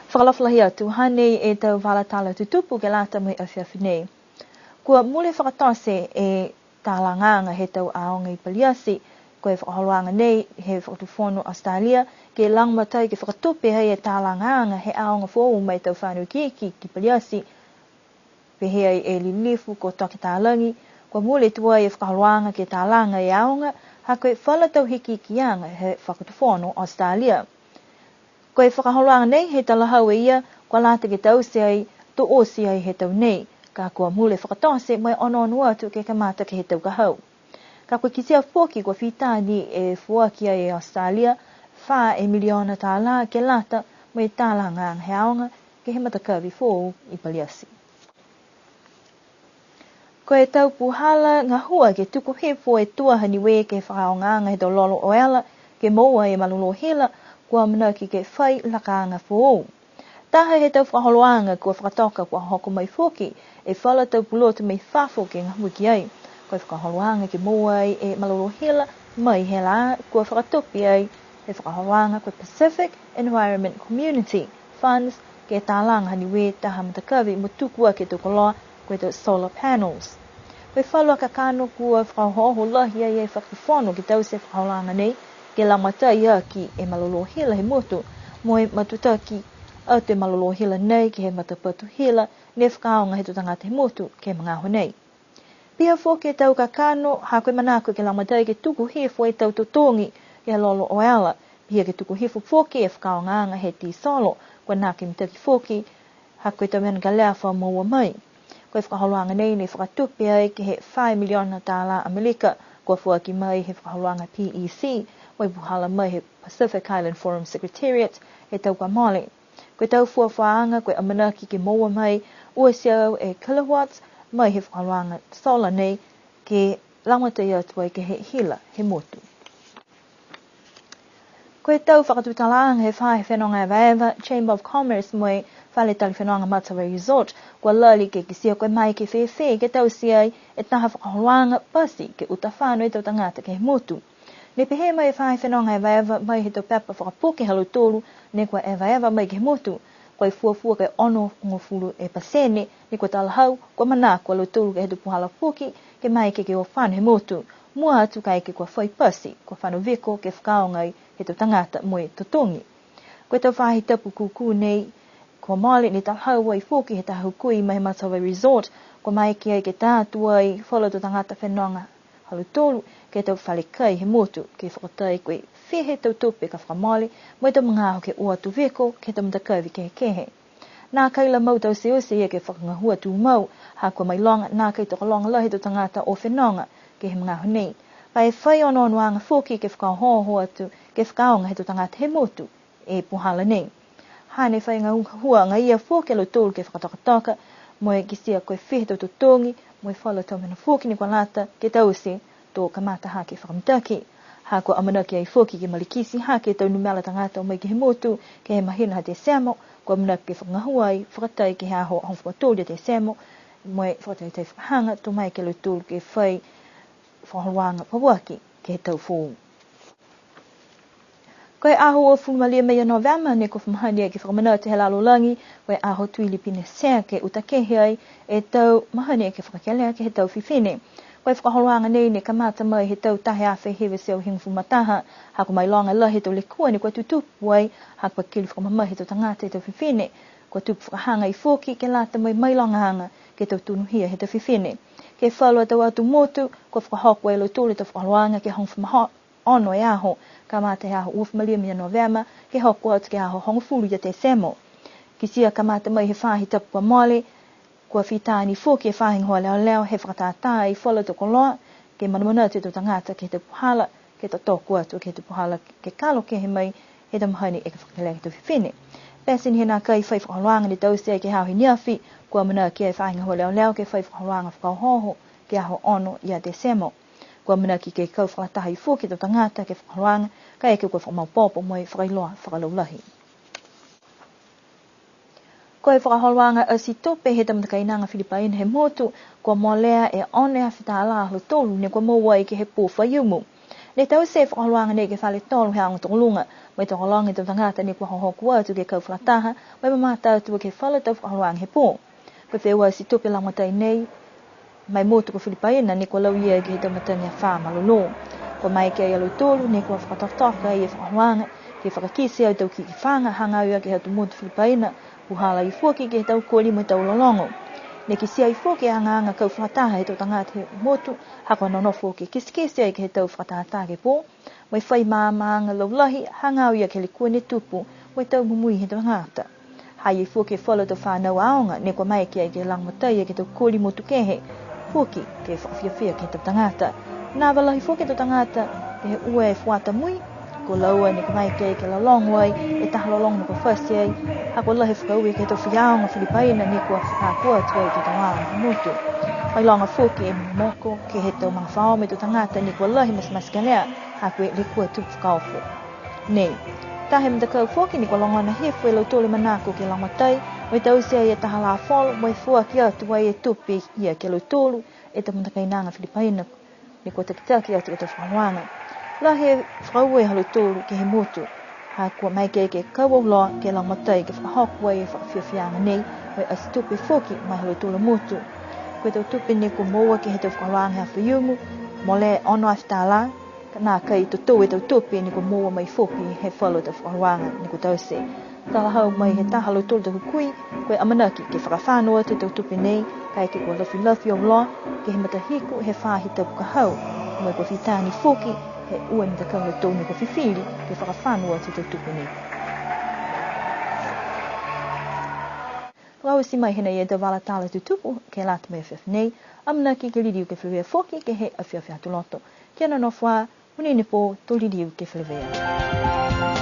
Whakalawhalahi atu hane e tau walatala tutupu ke lata mai awhiawhi nei. Kua mule whakatose e tālanganga he tau aonga I paliasi, koe whakaholoanga nei he whakatufono Australia, ke langmatai ke whakatupe hei e tālanganga he aonga fōu mai tau whānau ki paliasi, pe hei e lilifu ko toki tālangi, kua mule tua e whakaholoanga ke tālanga e aonga, ha koe whalatau hiki kianga he whakatufono Australia. Koe whakaholoanga nei he talahau e ia, kua lata ke tau se ai, to o se ai he tau nei, ka kua mule whakatose mai ono atu ke kamata ke he tau kahau. Ka koe kisia pōki kua whitani e fuakia e Australia, wha e miliona tāla ke lata mai tālanga he aonga ke he matakawi fōu I paliasi. Koe tau puhala ngā hua ke tuku hefo e tuaha niwe ke whakaonganga he tau lolo o ela, ke moua e malolo hela, kua manaki ke whai lakanga fōu. Taha he tau whaholoanga kua whakatoka kua hoko mai fōki, e whala tau pulota mai whafo ke ngā wiki ai. Koe whakaholoanga ke moua e malolo hela, mai hela kua whakatopi ai, he whakaholoanga kua Pacific Environment Community Funds ke tālanga niwe taha matakawi mo tukua ke tukoloa koe tau solar panels. Koe whalua ka kano kua whakahoho lahi ai e whakawhono ke tau se whakaholoanga nei, ke lamatai aki e malolo hela he motu, moe matutaki au te malolo hela nei ki he matapatu hela, ne whakaonga he tutangata he motu ke mga honei. Pia fōke tau ka kano, ha koe manako ke lamatai ke tuku hefo e tau totongi ke he lolo o ala, pia ke tuku hefo fōke e whakaonga he ti solo, kua nake mitaki fōke, ha koe tau mena ka lea wha maua mai. Koe whakaholoanga nei ne whakatupe ai ke he 5 miliona tāla Amerika, kua fuaki mai he whakaholoanga PEC, mai puhala mai he Pacific Island Forum Secretariat he tau ka mole. Koe tau fuawhaanga koe amanaki ke moua mai ua siau e kilowatts mai he whakaholoanga solar nei ke langatai atu ai ke he hila he motu. Koe tau whakatutalaanga he whahe whenonga e waewa Chamber of Commerce mai whale tali whenonga Matawe Resort kua lali ke kisia koe mai ke whewhe ke tau siai e taha whakaholoanga pasi ke utawhano e tau tangata ke he motu. Ne pehe mai whae whenonga e waewa mai he tau pepa whakapoke halu tōru ne kua e waewa mai ke motu. Koe fuafua ke ono ngofuru e pasene ne kua talahau kua mana kua halu tōru ke he tu puhala poki ke mai ke o whanu he motu. Mua atu kai ke kua whai pasi kua whanu veko ke whakaongai he tau tangata moe totongi. Koe tau whahi tapu kuku nei kua male ne talahau wai foki he tahu kui mai Matawe Resort kua mai ki ai ke tātu ai whala tu tangata whenonga halu tōru ke tau whale kai he motu ke whakatai koe whehe tau tope ka whakamale mai tau mga ke ua tu veko ke tau mtakawi ke he kehe. Nā kaila mau tau se ose ia ke whakangahua tu mau ha kua mai longa nā kai toka longa lahi tau tangata o whenonga ke he mga honei. Pai whai ono nuanga whoki ke whakahoho atu ke whakaonga he tau tangata he motu e puhala nei. Hane whai ngā hua ngā ia whoki alo tōru ke whakatokatoka moe kisia koe whehe tau tutongi moe whala tau mena whoki ni kua lata ke tau se tō kamata ha ke whakamtaki. Ha kua amanaki ai whoki ke malikisi ha ke tau numela tangata o mai ke he motu ke he mahina ha te semo, kua amanaki ke whakangahua ai whakatai ke he aho whakatōria te semo, moe whakatai te whakahanga tō mai ke lo tōru ke whai whakahoanga pawaki ke he tau fōu. Koe aho o whumalia mea November ne ko whamahania ke whakamanata he lalo langi, koe aho tuili pine sea ke utakehe ai e tau mahania ke whakakelea ke he tau whiwhine. Koe whakaholoanga nei ne kamata mai he tau tahe awhi hewe seo hingfu mataha, hako mai longa la he tau lekua ni kua tutupu ai, hako kili whakamamai he tau tangata he tau whiwhine, kua tupu whakahanga I whoki ke lata mai longa hanga ke tau tunuhia he tau whiwhine. Ke whalua tau atu motu, kua whakahoko e lo tōre tau whakaholoanga ke hongfu maho ono e aho, ka mata he aho uwhamalia mea November, ke hoko atu ke aho hongfuru ya te semo. Kisia ka mata mai he whahi tapu kua mole, kua whitani whoki e whahinga hoa leo he whakatatai whala toko loa, ke manamana te tō tangata ke te puhala, ke tō tōku atu ke te puhala ke kalo ke he mai, he ta mahani e ke whakalea ke te whiwhine. Pesin he nā kai whai whakaholoanga ni tau se ke hao he niawhi, kua mana ki e whahinga hoa leo ke whai whakaholoanga whakahoho, ke aho ono ia te semo. Kua mana ki ke kau whakatahi whoki tō tangata ke whakaholoanga, ka eke kua whakamaupopo moi whakailoa whakalaulahi. Koe whakaholoanga a si tope he tamtakainanga Filipaina he motu, kua molea e one a whita ala ahlo tolu ne kua maua i ke he pō whaiumu. Le tau se whakaluanga ne ke whale tolu hea ang tolunga, mai tō kalanga tō tangata ni kua hohoku atu ke kau whakataha, mai mamata atu ke whale tau whakaluanga he pō. Koe whewa si tupe langatai nei, mai motu ko Filipaina ni kua lau ia ke he tau matani a wha malolo. Ko mai ke alu tolu ni kua whakatawtaka i e whakaluanga, ke whakakisi au tau ki whanga hanga au ke hatu motu Filipaina, puhala i fuaki ke he tau kōli mo tau lolongo. Ne ki sia i fuaki anga kau whakataha he tau tangata he motu, hako nonofo ke kisikisi ai ke he tau whakataha ke pō, mai whai maanga laulahi hanga au ia ke le kua ne tupu, mai tau mumui he tau tangata. Hai i fuaki e whala tau whanau aonga, ne kua mai ke ai ke langmatai ke tau kōli motu kehe, fuaki ke whakawhiawhia ke tau tangata. Nā walahi fuaki tau tangata ke he ua e whuata mui, ko laua ni mai ke lalongo ai e taha lalongo ko first ai hako lahi whakauwi ke to whiaonga Filipaina ni kua whakakua tuai te tawanga mutu mai longa fuki e moko ke he tau mga whao me to tangata ni kua lahi mas kalea hako e le kua tupu whakaofo nei tahe mta kau fuki ni kua longona hefu e lau tole manako ke lamatai mai tau sia e taha la folo mai fuaki atu wai e tupi ia ke lau tolu e ta mta kainanga Filipaina ni kua takitaki atu ke to whawanga la he whauwe halu tōru ke he motu. Ha kua mai ke kaua loa ke lang matai ke whahokua e whawhiawhianga nei wai asi tupe whoki mai halu tōru motu. Koe tau tupe ne kua moa ke he tau whakaroanga hea whiungu, mo le ono aftala, ka nā kai to tō e tau tupe ne kua moa mai whoki he whalo tau whakaroanga ne kua tau se. Tala hau mai he taha halu tōru tau kui, koe amanaki ke whakawhanua te tau tupe nei, kai ke kua lafi o loa, ke he matahiku he whahi tau pukahau, mai kua whitani whoki, he ua ni takau tō ni ko whiwhiri ke whakawhanua te tau tupu ni. Lau si mai hena i e te wala tala tu tupu ke lata mai whiwhi nei, amna ki ke liriu ke whiwhia whoki ke he a whiwhia tu loto. Kia no wha, unini pō tō liriu ke whiwhia.